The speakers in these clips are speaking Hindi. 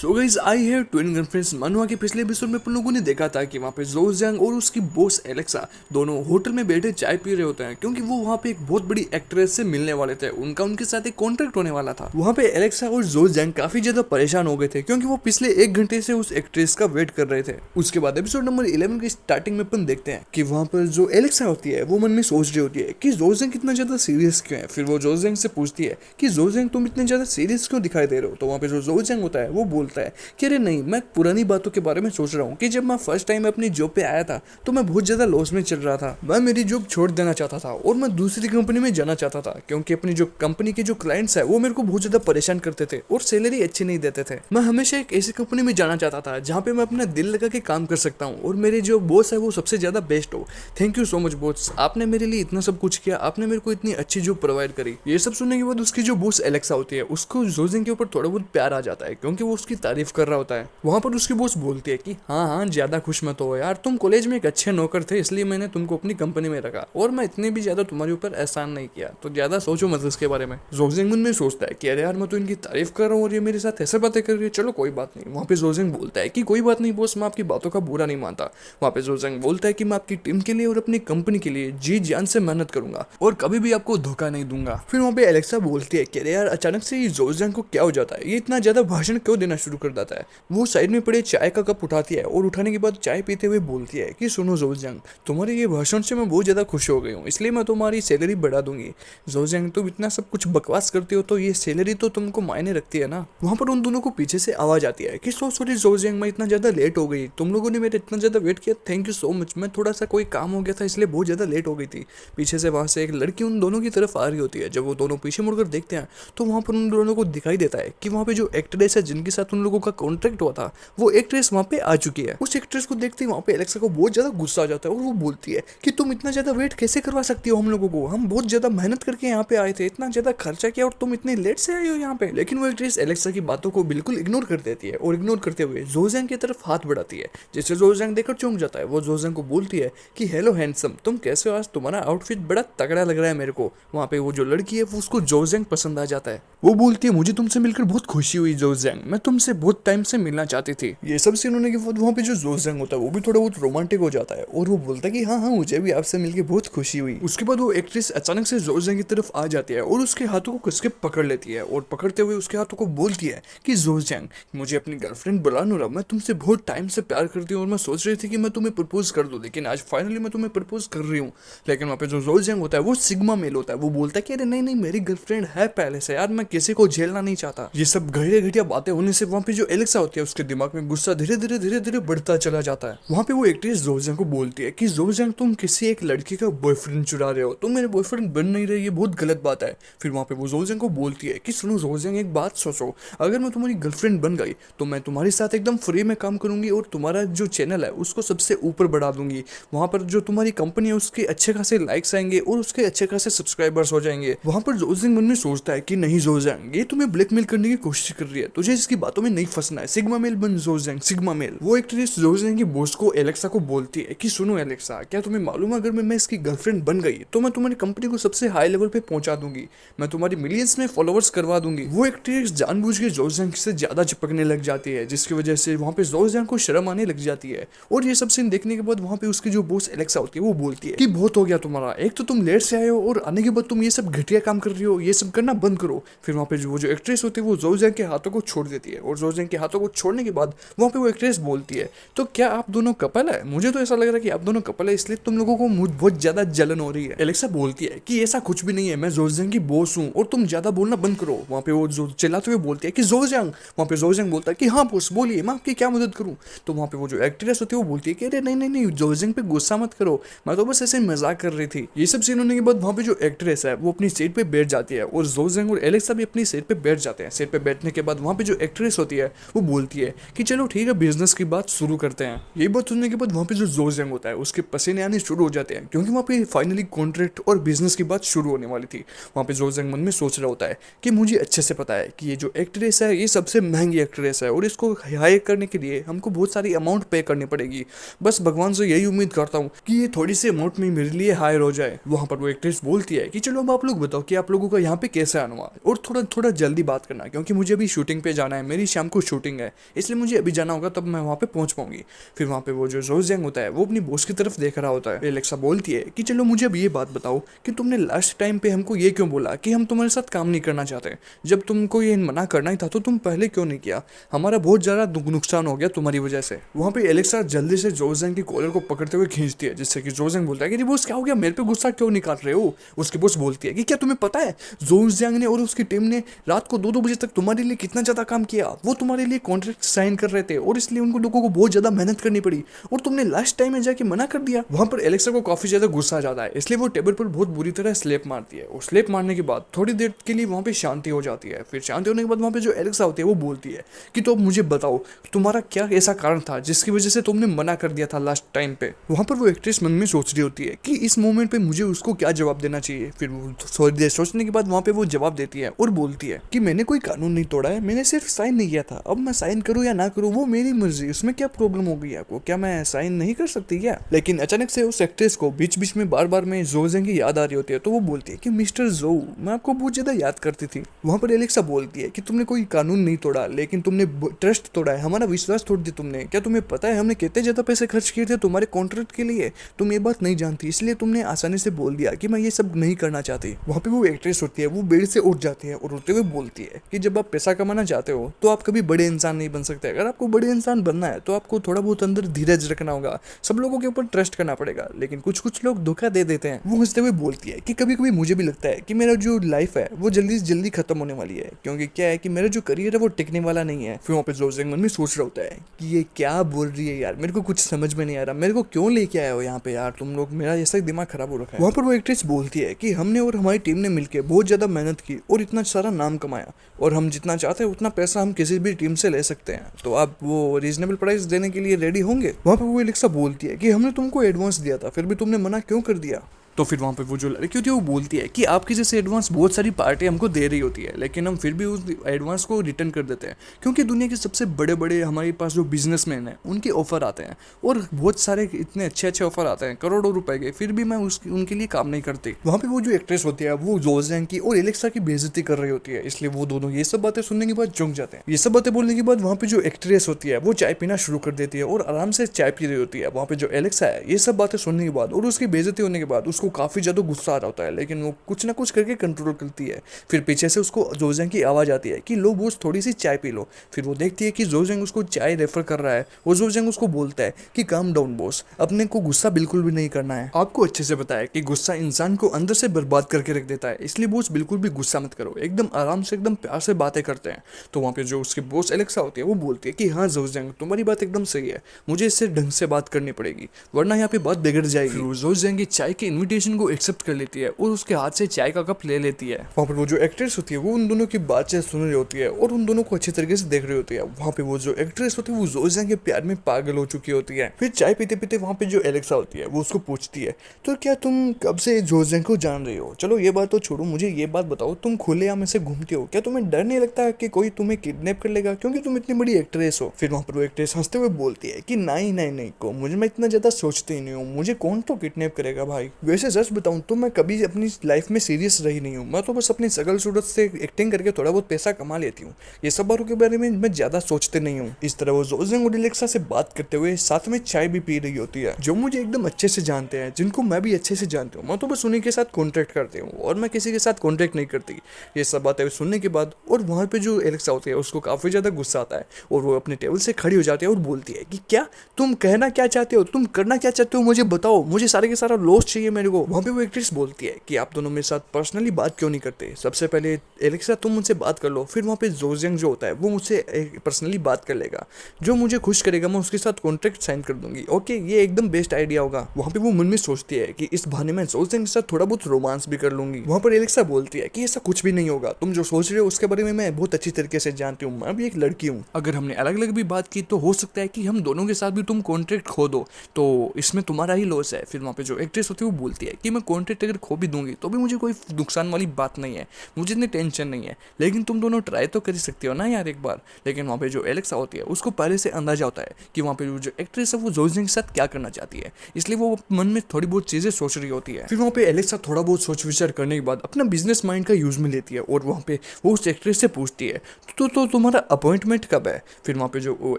So guys I have twin girlfriends. मनवा के पिछले एपिसोड में अपन लोगों ने देखा था कि वहाँ पे जो जंग और उसकी बॉस एलेक्सा दोनों होटल में बैठे चाय पी रहे होते हैं, क्योंकि वो वहाँ पे एक बहुत बड़ी एक्ट्रेस से मिलने वाले थे। उनके साथ एक कॉन्ट्रैक्ट होने वाला था। वहाँ पे एलेक्सा और जो जंग काफी ज्यादा परेशान हो गए थे, क्योंकि वो पिछले 1 घंटे से उस एक्ट्रेस का वेट कर रहे थे। उसके बाद एपिसोड नंबर 11 की स्टार्टिंग में अपन देखते हैं कि वहाँ पर जो एलेक्सा होती है वो मन में सोच रही होती है कि जो जंग कितना ज्यादा सीरियस क्यों है। फिर वो जो जंग से पूछती है कि जो जंग तुम इतने ज्यादा सीरियस क्यों दिखाई दे रहे हो। तो वहाँ पे जो जंग होता है वो बोलता है कि अरे नहीं, मैं पुरानी बातों के बारे में सोच रहा हूँ कि जब मैं फर्स्ट टाइम अपनी जॉब पे आया था तो मैं बहुत ज्यादा लॉस में चल रहा था। मैं मेरी जॉब छोड़ देना चाहता था और मैं दूसरी कंपनी में जाना चाहता था, क्योंकि अपनी जो कंपनी के जो क्लाइंट्स है वो मेरे को बहुत ज्यादा परेशान करते थे और सैलरी अच्छी नहीं देते थे। मैं हमेशा एक ऐसी कंपनी में जाना चाहता था जहाँ पे मैं अपना दिल लगा के काम कर सकता हूँ और मेरे जो बॉस है वो सबसे ज्यादा बेस्ट हो। Thank you so much boss, आपने मेरे लिए इतना सब कुछ किया, आपने मेरे को इतनी अच्छी जॉब प्रोवाइड करी। ये सब सुनने के बाद उसकी जो बॉस एलेक्सा होती है उसको जोजिंग के ऊपर थोड़ा बहुत प्यार आ जाता है, क्योंकि वो उसकी तारीफ कर रहा होता है। वहां पर उसकी बॉस बोलती है कि हाँ हाँ, ज्यादा खुश मत हो यार, तुम कॉलेज में एक अच्छे नौकर थे इसलिए मैंने तुमको अपनी कंपनी में रखा और मैं इतने भी ज्यादा तुम्हारे ऊपर एहसान नहीं किया, तो ज्यादा सोचो मत इसके बारे में। जोजिंग मन में सोचता है कि अरे यार, मैं तो इनकी तारीफ कर रहा हूँ और ये मेरे साथ ऐसे बातें कर रही है, चलो कोई बात नहीं। वहाँ पे जोजिंग बोलता है कि कोई बात नहीं बॉस, मैं आपकी बातों का बुरा नहीं मानता। वहाँ पे जोजिंग बोलता है कि मैं आपकी टीम के लिए और अपनी कंपनी के लिए जी जान से मेहनत करूंगा और कभी भी आपको धोखा नहीं दूंगा। फिर वहाँ पे एलेक्सा बोलती है कि अरे यार, अचानक से ये जोजिंग को क्या हो जाता है, ये इतना ज्यादा भाषण क्यों देना शुरू कर देता है। वो साइड में पड़े चाय का कप उठाती है और उठाने के बाद चाय पीते हुए बोलती है कि सुनो जोजिंग, तुम्हारे ये भाषण से मैं बहुत ज्यादा खुश हो गई हूँ, इसलिए मैं तुम्हारी सैलरी बढ़ा दूंगी। जोजिंग, तुम इतना सब कुछ बकवास करते हो तो ये सैलरी तो तुमको मायने रखती है ना। वहाँ पर उन दोनों को पीछे से आवाज आती है कि सो सॉरी जोजिंग, मैं इतना ज्यादा लेट हो गई, तुम लोगों ने मेरे इतना ज्यादा वेट किया, थैंक यू सो मच, मैं थोड़ा सा कोई काम हो गया था इसलिए बहुत ज्यादा लेट हो गई थी। पीछे से वहां से एक लड़की उन दोनों की तरफ आ रही होती है। जब वो दोनों पीछे मुड़कर देखते हैं तो वहां पर उन दोनों को दिखाई देता है कि वहां पे जो एक्ट्रेस है जिनके साथ उन लोगों का कॉन्ट्रैक्ट हुआ था वो एक्ट्रेस वहां पे आ चुकी है। उस एक्ट्रेस को देखते ही वहां पे एलेक्सा को बहुत ज्यादा गुस्सा आ जाता है और वो बोलती है कि तुम इतना ज्यादा वेट कैसे करवा सकती हो हम लोगों को, हम बहुत ज्यादा मेहनत करके यहाँ पे आए थे, इतना ज्यादा खर्चा किया और तुम इतने लेट से आई हो यहाँ पे। लेकिन वो एक्ट्रेस एलेक्सा की बातों को बिल्कुल इग्नोर कर देती है और इग्नोर करते हुए जोजिंग की तरफ हाथ बढ़ाती है, जिससे जोजिंग देखकर चौंक जाता है। वो जोजिंग को बोलती है कि हेलो हैंडसम, तुम कैसे हो आज, तुम्हारा आउटफिट बड़ा तगड़ा लग रहा है मेरे को। वहाँ पे वो जो लड़की है वो उसको जोजिंग पसंद आ जाता है। वो बोलती है मुझे तुमसे मिलकर बहुत खुशी हुई जोजिंग, मैं तुमसे बहुत टाइम से मिलना चाहती थी। ये सब सीन होने के बाद वहाँ पे जो जोजिंग होता है वो भी थोड़ा बहुत रोमांटिक हो जाता है और वो बोलता है कि हाँ हाँ, मुझे भी आपसे मिलकर बहुत खुशी हुई। उसके बाद वो एक्ट्रेस अचानक से जोजिंग की तरफ आ जाती है और उसके हाथों को कसके पकड़ लेती है और पकड़ते हुए उसके हाथों को बोलती है कि जोजिंग, मुझे अपनी गर्लफ्रेंड बुला लो, मैं तुमसे बहुत टाइम से प्यार करती हूँ और मैं सोच रही थी कि मैं तुम्हें प्रपोज कर दूं, लेकिन आज फाइनली मैं तुम्हें प्रपोज कर रही हूँ। लेकिन वहाँ पे जो जोजिंग होता है वो सिग्मा मेल होता है। वो बोलता है कि अरे नहीं नहीं, मेरी गर्लफ्रेंड है पहले से यार, मैं किसी को झेलना नहीं चाहता। ये सब घटिया घटिया बातें होने से वहाँ पे जो एलेक्सा होती है उसके दिमाग में गुस्सा धीरे धीरे बढ़ता चला जाता है। वहाँ पे वो एक्ट्रेस जोजिंग को बोलती है कि जोजिंग, तुम किसी एक लड़की का बॉयफ्रेंड चुरा रहे हो, तुम मेरे बॉयफ्रेंड बन नहीं रहे, ये बहुत गलत बात है। फिर वहाँ पे वो जोजिंग को बोलती है कि सुनो जोजिंग, एक बात सोचो, अगर मैं तुम्हारी गर्लफ्रेंड बन गई तो मैं तुम्हारे साथ एकदम फ्री में काम करूंगी और तुम्हारा जो चैनल है उसको सबसे ऊपर बढ़ा दूंगी। वहाँ पर जो तुम्हारी कंपनी है उसके अच्छे खासे लाइक्स आएंगे और उसके अच्छे खासे सब्सक्राइबर्स हो जाएंगे। वहाँ पर जोजिंग मन में सोचता है कि नहीं जोजिंग, ये तुम्हें ब्लैकमेल करने की कोशिश कर रही है, तुझे इसकी बातों में नहीं फंसना है, सिग्मा मेल बन जोजिंग, सिग्मा मेल। वो एक्ट्रेस जोजिंग की बॉस को एलेक्सा को बोलती है कि सुनो एलेक्सा, क्या तुम्हें मालूम है अगर मैं इसकी गर्लफ्रेंड बन गई तो मैं तुम्हारी कंपनी को सबसे हाई लेवल पे पहुंचा दूंगी, मैं तुम्हारी मिलियंस में फॉलोअर्स करवा दूंगी। वो एक्ट्रेस जानबूझ के जोजिंग से ज्यादा चिपकने लग जाती है, जिसकी वजह से वहाँ पे जोजिंग को शर्म आने लग जाती है। और ये सब सीन देखने के बाद वहाँ पे उसकी जो बॉस एलेक्सा होती है वो बोलती है कि बहुत हो गया तुम्हारा, एक तो तुम लेट से आए हो और आने के बाद तुम ये सब घटिया काम कर रही हो, ये सब करना बंद करो। फिर वहाँ पे वो जो एक्ट्रेस होती है वो जोजिंग के हाथों को छोड़ देती है और जोजिंग के हाथों को छोड़ने के बाद वहाँ पे वो एक्ट्रेस बोलती है तो क्या आप दोनों कपल है, मुझे तो ऐसा लग रहा है कि आप दोनों कपल है, इसलिए तुम लोगों को मुझ बहुत ज्यादा जलन हो रही है। एलेक्सा बोलती है कि ऐसा कुछ भी नहीं है, मैं जोजिंग की बॉस हूँ और तुम ज्यादा बोलना बंद करो। वहाँ पे वो जो चिल्लाते हुए बोलती है कि जोजिंग, वहाँ पे जोजिंग बोलता है कि हाँ बॉस बोलिए, मैं आपकी क्या मदद करूँ। तो वहाँ पे वो जो एक्ट्रेस होती है वो बोलती है कि अरे नहीं नहीं नहीं जोजिंग पे गुस्सा मत करो, मैं तो बस ऐसे मजाक कर रही थी। ये सब सीन होने के बाद वहाँ पे जो एक्ट्रेस है वो अपनी सीट पे बैठ जाती है और जोजिंग और एलेक्सा भी अपनी सीट पे बैठ जाते हैं। सीट पे बैठने के बाद वहाँ पे जो एक्ट्रेस होती है वो बोलती है कि चलो ठीक है, बिजनेस की बात शुरू करते हैं। ये बात सुनने के बाद वहाँ पे जो जोजिंग होता है उसके पसीने आने शुरू हो जाते हैं, क्योंकि वहाँ पे फाइनली कॉन्ट्रैक्ट और बिजनेस की बात शुरू होने वाली थी। वहाँ पे जोजिंग मन में सोच रहा होता है कि मुझे अच्छे से पता है कि ये जो एक्ट्रेस है ये सबसे महंगी एक्ट्रेस है और इसको हायर करने के लिए हमको बहुत सारी अमाउंट पे करनी पड़ेगी। बस भगवान से यही उम्मीद करता हूँ कि ये थोड़ी सी अमाउंट में मेरे लिए हायर हो जाए। वहाँ पर वो एक्ट्रेस बोलती है कि चलो अब आप लोग बताओ कि आप लोगों का यहाँ पे कैसे आना हुआ और थोड़ा थोड़ा जल्दी बात करना, क्योंकि मुझे अभी शूटिंग पे जाना है, मेरी शाम को शूटिंग है, इसलिए मुझे अभी जाना होगा, तब मैं वहाँ पे पहुँच पाऊंगी। फिर वहाँ पे वो जो जो जैंग होता है वो अपनी बॉस की तरफ देख रहा होता है। एलेक्सा बोलती है कि चलो मुझे अब ये बात बताओ कि तुमने लास्ट टाइम पे हमको ये क्यों बोला कि हम तुम्हारे साथ काम नहीं करना चाहते। जब तुमको ये मना करना ही था तो तुम पहले क्यों नहीं किया। हमारा बहुत ज़्यादा नुकसान हो गया तुम्हारी वजह से। वहाँ पे एलेक्सा जल्दी से जोजेंग की कॉलर को पकड़ते हुए खींचती है, जिससे कि जोजेंग बोलता है कि बॉस क्या हो गया, मेरे पे गुस्सा क्यों निकाल रहे हो। उसकी बॉस बोलती है कि क्या तुम्हें पता है जोजेंग ने और उसकी टीम ने रात को 2-2 बजे तक तुम्हारे लिए कितना ज़्यादा काम किया। वो तुम्हारे लिए कॉन्ट्रैक्ट साइन कर रहे थे और इसलिए उनको लोगों को बहुत ज़्यादा मेहनत करनी पड़ी और तुमने लास्ट टाइम में जाके मना कर दिया। वहाँ पर एलेक्सा को काफ़ी ज़्यादा गुस्सा आ जाता है, इसलिए वो टेबल पर बहुत बुरी तरह स्लेप मारती है और स्लेप मारने के बाद थोड़ी देर के लिए वहाँ पे शांति हो जाती है। फिर शांति होने के बाद वहाँ पे जो एलेक्सा होती है वो बोलती है कि तो अब मुझे बताओ तुम्हारा क्या ऐसा कारण था जिसकी वजह से तुमने मना कर दिया था लास्ट टाइम पे। वहाँ पर वो एक्ट्रेस मन में सोच रही होती है कि इस मोमेंट पे मुझे उसको क्या जवाब देना चाहिए। फिर वो थोड़ी देर सोचने के बाद वहाँ पे वो जवाब देती है और बोलती है कि मैंने कोई कानून नहीं तोड़ा है, मैंने सिर्फ साइन नहीं किया था। अब मैं साइन करूँ या ना करूँ वो मेरी मर्जी, उसमें क्या प्रॉब्लम हो गई आपको, क्या मैं साइन नहीं कर सकती क्या। लेकिन अचानक से उस एक्ट्रेस को बीच बीच में बार बार में जोजेंग की याद आ रही होती है, तो वो बोलती है कि मिस्टर जो मैं आपको बहुत ज्यादा याद करती थी। वहाँ पर एलेक्सा बोलती है कि तुमने कोई कानून नहीं तोड़ा, लेकिन तुमने ट्रस्ट तोड़ा है, हमारा विश्वास तोड़ दिया तुमने। क्या तुम्हें पता है हमने कितने ज्यादा पैसे खर्च किए थे तुम्हारे कॉन्ट्रैक्ट के लिए। तुम ये बात नहीं जानती, इसलिए तुमने आसानी से बोल दिया कि मैं ये सब नहीं करना चाहती। वहाँ पे वो एक्ट्रेस होती है, वो बेड से उठ जाती है और उठते हुए बोलती है कि जब आप पैसा कमाना चाहते हो तो आप कभी बड़े इंसान नहीं बन सकते। अगर आपको बड़े इंसान बनना है तो आपको थोड़ा बहुत अंदर धीरज रखना होगा, सब लोगों के ऊपर ट्रस्ट करना पड़ेगा, लेकिन कुछ कुछ लोग धोखा दे देते हैं। वो हंसते हुए बोलती है कि कभी कभी मुझे भी लगता है कि मेरा जो लाइफ है वो जल्दी से जल्दी खत्म होने वाली है, क्योंकि क्या है कि मेरा जो करियर है वो टिकने वाला नहीं है। फिर वहाँ पे जोजेंग मन में सोच रहा होता है कि ये क्या बोल रही है यार, मेरे को कुछ समझ में नहीं आ रहा, मेरे को क्यों लेके आए हो यहाँ पे यार तुम लोग, मेरा ऐसा दिमाग खराब हो रखा है। वहाँ पर वो एक्ट्रेस बोलती है कि हमने और हमारी टीम ने मिलकर बहुत ज्यादा मेहनत की और इतना सारा नाम कमाया, और हम जितना चाहते हैं उतना पैसा हम किसी भी टीम से ले सकते हैं, तो आप वो रीजनेबल प्राइस देने के लिए रेडी होंगे। वहाँ पर वो एलेक्सा बोलती है कि हमने तुमको एडवांस दिया था, फिर भी तुमने मना क्यों कर दिया। तो फिर वहाँ पे वो जो लड़की होती है वो बोलती है कि आपकी जैसे एडवांस बहुत सारी पार्टी हमको दे रही होती है, लेकिन हम फिर भी उस एडवांस को रिटर्न कर देते हैं, क्योंकि दुनिया के सबसे बड़े बड़े हमारे पास जो बिजनेसमैन हैं उनके ऑफर आते हैं और बहुत सारे इतने अच्छे अच्छे ऑफर आते हैं करोड़ों रुपए के, फिर भी मैं उनके लिए काम नहीं करती। वहाँ पे वो जो एक्ट्रेस होती है वो जोजेंग की और एलेक्सा की बेइज्जती कर रही होती है, इसलिए वो दोनों ये सब बातें सुनने के बाद चौंक जाते हैं। ये सब बातें बोलने के बाद वहाँ पे जो एक्ट्रेस होती है वो चाय पीना शुरू कर देती है और आराम से चाय पी रही होती है। वहाँ पे जो एलेक्सा है ये सब बातें सुनने के बाद और उसकी बेइज्जती होने के बाद उसको काफी ज्यादा गुस्सा आ रहा होता है, लेकिन वो कुछ ना कुछ करके कंट्रोल करती है। फिर पीछे से उसको जोजेंग की आवाज आती है कि लो बॉस थोड़ी सी चाय पी लो। फिर वो देखती है कि जोजेंग उसको चाय रेफर कर रहा है और जोजेंग उसको बोलता है कि काम डाउन बॉस, अपने को गुस्सा बिल्कुल भी नहीं करना है। आपको अच्छे से पता है कि गुस्सा इंसान को अंदर से बर्बाद करके रख देता है, इसलिए बॉस बिल्कुल भी गुस्सा मत करो, एकदम आराम से एकदम प्यार से बातें करते हैं। तो वहाँ पे जो उसकी बॉस एलेक्सा होती है वो बोलती है कि हाँ जोजेंग तुम्हारी बात एकदम सही है, मुझे इससे ढंग से बात करनी पड़ेगी वरना यहाँ पे बात बिगड़ जाएगी। जोजेंग चाय के इन्विटेशन को एक्सेप्ट कर लेती है और उसके हाथ से चाय का कप ले लेती है। वहाँ पर वो जो एक्ट्रेस होती है वो उन दोनों की बातचीत सुन रही होती है और उन दोनों को अच्छी तरीके से देख रही होती है। वहाँ पे वो जो एक्ट्रेस होती है वो जोजेंग के प्यार में पागल हो चुकी होती है। फिर चाय पीते पीते वहाँ पे जो एलेक्सा होती है वो उसको पूछती है तो क्या तुम कब से जोजेंग को जान रही हो। चलो ये बात तो छोड़ो, मुझे ये बात बताओ तुम खुलेआम ऐसे घूमती हो, क्या तुम्हें डर नहीं लगता कि कोई तुम्हें किडनैप कर लेगा क्योंकि तुम इतनी बड़ी एक्ट्रेस हो। फिर वहाँ पर वो एक्ट्रेस हंसते हुए बोलती है कि नहीं नहीं नहीं को मुझे, मैं इतना ज्यादा सोचती ही नहीं हूँ, मुझे कौन तो किडनैप करेगा भाई। वैसे सच बताऊँ तो मैं कभी अपनी लाइफ में सीरियस रही नहीं हूँ, मैं तो बस अपनी सकल सूरत से एक्टिंग करके थोड़ा बहुत पैसा कमा लेती हूँ, ये सब बातों के बारे में मैं ज्यादा सोचते नहीं हूँ। इस तरह वो जोजेंग और एलेक्सा से बात करते हुए साथ में चाय भी पी रही होती है। जो मुझे एकदम अच्छे से जानते हैं, जिनको मैं भी अच्छे से जानती हूँ, मैं तो बस उन्हीं के साथ कॉन्ट्रैक्ट करती हूँ और मैं किसी के साथ कॉन्ट्रैक्ट नहीं करती। ये सब बातें सुनने के बाद और वहाँ पे जो एलेक्सा होती है उसको काफी ज्यादा गुस्सा आता है और वो अपने टेबल से खड़ी हो जाती है और बोलती है कि क्या तुम कहना क्या चाहते हो, तुम करना क्या चाहते हो, मुझे बताओ, मुझे सारे के सारा लॉस चाहिए मेरे को। वहाँ पे वो एक्ट्रेस बोलती है कि आप दोनों मेरे साथ पर्सनली बात क्यों नहीं करते, सबसे पहले एलेक्सा तुम मुझसे बात कर लो, फिर वहाँ पे जोजेंग जो होता है वो मुझसे पर्सनली बात कर लेगा, जो मुझे खुश करेगा मैं उसके साथ कॉन्ट्रैक्ट साइन कर दूंगी। ओके ये एकदम बेस्ट आइडिया होगा। वहाँ पे वो मन में सोचती है कि इस बहाने मैं जोजेंग के साथ थोड़ा बहुत रोमांस भी कर लूंगी। वहाँ पर एलेक्सा बोलती है कि ऐसा कुछ भी नहीं होगा, तुम जो सोच रहे हो उसके बारे में मैं बहुत अच्छी तरीके से जानती हूँ, मैं भी एक लड़की हूँ, अगर हमने अलग अलग भी बात की तो हो सकता है कि हम दोनों के साथ भी तुम कॉन्ट्रैक्ट खो दो, तो इसमें तुम्हारा ही लॉस है। फिर वहाँ पे जो एक्ट्रेस होती है वो बोलती बोलती है कि मैं कॉन्ट्रैक्ट अगर खो भी दूंगी तो भी मुझे कोई नुकसान वाली बात नहीं है, मुझे इतनी टेंशन नहीं है, लेकिन तुम दोनों ट्राई तो कर ही सकते हो ना यार एक बार। लेकिन वहाँ पे जो एलेक्सा होती है उसको पहले से अंदाजा होता है कि वहाँ पे जो एक्ट्रेस है वो जोजिंग के साथ क्या करना चाहती है, इसलिए वो मन में थोड़ी बहुत चीजें सोच रही होती है। फिर वहाँ पे एलेक्सा थोड़ा बहुत सोच विचार करने के बाद अपना बिजनेस माइंड का यूज में लेती है और वहाँ पे वो उस एक्ट्रेस से पूछती है तो तुम्हारा अपॉइंटमेंट कब है। फिर वहाँ पे जो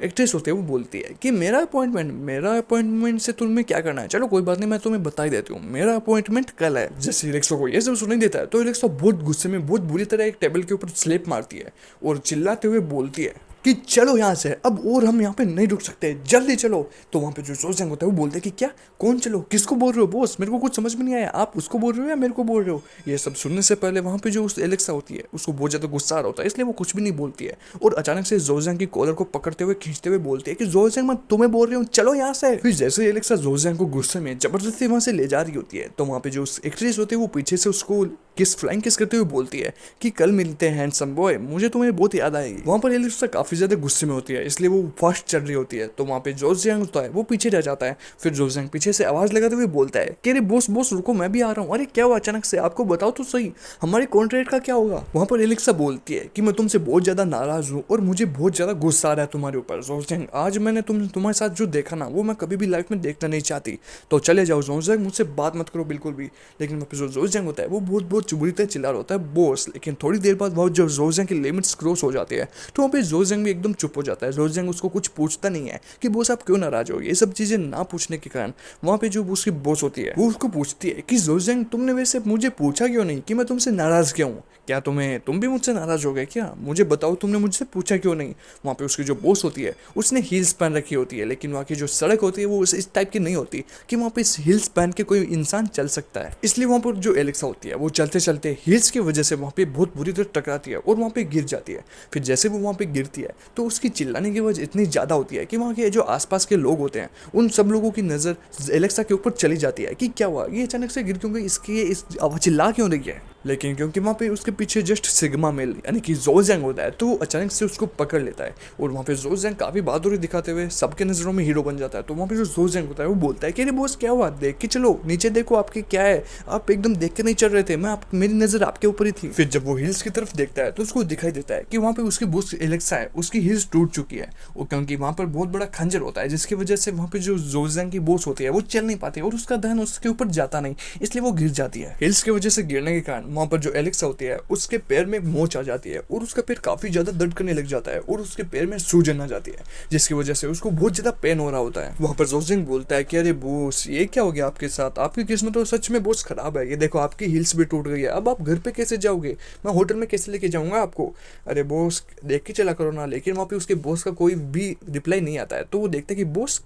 एक्ट्रेस होती है वो बोलती है कि मेरा अपॉइंटमेंट से तुम्हें क्या करना है, चलो कोई बात नहीं मैं तुम्हें बता ही देती हूँ, मेरा अपॉइंटमेंट कल है। जैसे एलेक्सा को ये सब सुनाई देता है तो एलेक्सा बहुत गुस्से में बहुत बुरी तरह एक टेबल के ऊपर स्लेप मारती है और चिल्लाते हुए बोलती है कि चलो यहाँ से अब, और हम यहाँ पे नहीं रुक सकते, जल्दी चलो। तो वहाँ पे जो जोसेंग होता है वो बोलते हैं कि क्या, कौन चलो, किसको बोल रहे हो बॉस, मेरे को कुछ समझ में नहीं आया, आप उसको बोल रहे हो या मेरे को बोल रहे हो। ये सब सुनने से पहले वहाँ पे जो उस एलेक्सा होती है उसको बहुत ज़्यादा गुस्सा आ रहा होता है, इसलिए वो कुछ भी नहीं बोलती है और अचानक से जोसेंग की कॉलर को पकड़ते हुए खींचते हुए बोलती है कि जोसेंग मैं तुम्हें बोल रही हूँ चलो यहाँ से। फिर जैसे एलेक्सा जोसेंग को गुस्से में जबरदस्ती वहाँ से ले जा रही होती है तो वहाँ पे जो एक्ट्रेस होती है वो पीछे से उसको फ्लाइंग किस करते हुए बोलती है कि कल मिलते हैं हैंडसम बॉय, मुझे तुम्हें बहुत याद आएगी। वहाँ पर एलेक्सा काफी ज्यादा गुस्से में होती है इसलिए वो फास्ट चल रही होती है तो वहाँ पे जोसेंग होता है वो पीछे रह जाता है। फिर जोसेंग पीछे से आवाज लगाते हुए बोलता है कि अरे बॉस बॉस रुको मैं भी आ रहा हूँ, अरे क्या हुआ अचानक से, आपको बताओ तो सही हमारे कॉन्ट्रैक्ट का क्या होगा। वहाँ पर एलेक्सा बोलती है कि मैं तुमसे बहुत ज्यादा नाराज हूँ और मुझे बहुत ज्यादा गुस्सा आ रहा है तुम्हारे ऊपर जोसेंग, आज मैंने तुम्हारे साथ जो देखा ना वो मैं कभी भी लाइफ में देखना नहीं चाहती, तो चले जाओ जोसेंग, मुझसे बात मत करो बिल्कुल भी। लेकिन वहाँ पे जो जोसेंग होता है वो बहुत बुरी तरह चिल्ला रहा होता है बॉस, लेकिन थोड़ी देर बाद वो जो जोसेंग की लिमिट्स क्रॉस हो जाती है तो वहाँ पे जोसेंग भी एकदम चुप हो जाता है। जोसेंग उसको कुछ पूछता नहीं है कि बॉस आप क्यों नाराज हो, ये सब चीजें ना पूछने के कारण वहाँ पे जो उसकी बॉस होती है वो उसको पूछती है कि जोसेंग तुमने वैसे मुझे पूछा क्यों नहीं कि मैं तुमसे नाराज क्यों हूँ, क्या तुम भी मुझसे नाराज हो गए क्या, मुझे बताओ तुमने मुझसे पूछा क्यों नहीं। वहाँ पे उसकी जो बॉस होती है उसने हील्स पहन रखी होती है, लेकिन वहाँ की जो सड़क होती है वो इस टाइप की नहीं होती कि वहाँ पे इस हील्स पहन के कोई इंसान चल सकता है, इसलिए वहाँ पर जो एलेक्सा होती है वो चलते चलते हील्स की वजह से वहाँ पे बहुत बुरी तरह टकराती है और वहाँ पे गिर जाती है। फिर जैसे वो वहाँ पे गिरती है तो उसकी चिल्लाने की वजह इतनी ज़्यादा होती है कि वहाँ के जो आसपास के लोग होते हैं उन सब लोगों की नज़र एलेक्सा के ऊपर चली जाती है कि क्या हुआ, ये अचानक से गिर क्यों गई, इसकी इस चिल्ला क्यों रही है। लेकिन क्योंकि वहाँ पे उसके पीछे जस्ट सिग्मा मेल यानी कि जोसेंग होता है तो वो अचानक से उसको पकड़ लेता है और वहाँ पे जोसेंग काफ़ी बहादुरी दिखाते हुए सबके नज़रों में हीरो बन जाता है। तो वहाँ पे जो जोसेंग होता है वो बोलता है कि अरे बॉस क्या हुआ, देख के चलो, नीचे देखो आपके क्या है, आप एकदम देख के नहीं चल रहे थे, मेरी नज़र आपके ऊपर ही थी। फिर जब वो हिल्स की तरफ देखता है तो उसको दिखाई देता है कि वहाँ पे उसकी बॉस एलेक्सा है उसकी हिल्स टूट चुकी है और क्योंकि वहाँ पर बहुत बड़ा खंजर होता है जिसकी वजह से वहाँ पे जो जोसेंग की बॉस होती है वो चल नहीं पाती और उसका ध्यान उसके ऊपर जाता नहीं, इसलिए वो गिर जाती है। हिल्स की वजह से गिरने के कारण वहाँ पर जो एलेक्सा होती है उसके पैर में मोच आ जाती है और उसका पैर काफी ज्यादा दर्द करने लग जाता है और उसके पैर में सूजन आ जाती है जिसकी वजह से उसको बहुत ज्यादा पेन हो रहा होता है। वहां पर जोसेंग बोलता है कि अरे बॉस ये क्या हो गया आपके साथ, आपकी किस्मत तो सच में बहुत खराब है, ये देखो आपकी हिल्स भी टूट गई है, अब आप घर पे कैसे जाओगे, मैं होटल में कैसे लेके जाऊंगा आपको। अरे बॉस देख के चला करो ना। लेकिन वहाँ पे उसके बॉस का कोई भी रिप्लाई नहीं आता है तो वो देखते कि बॉस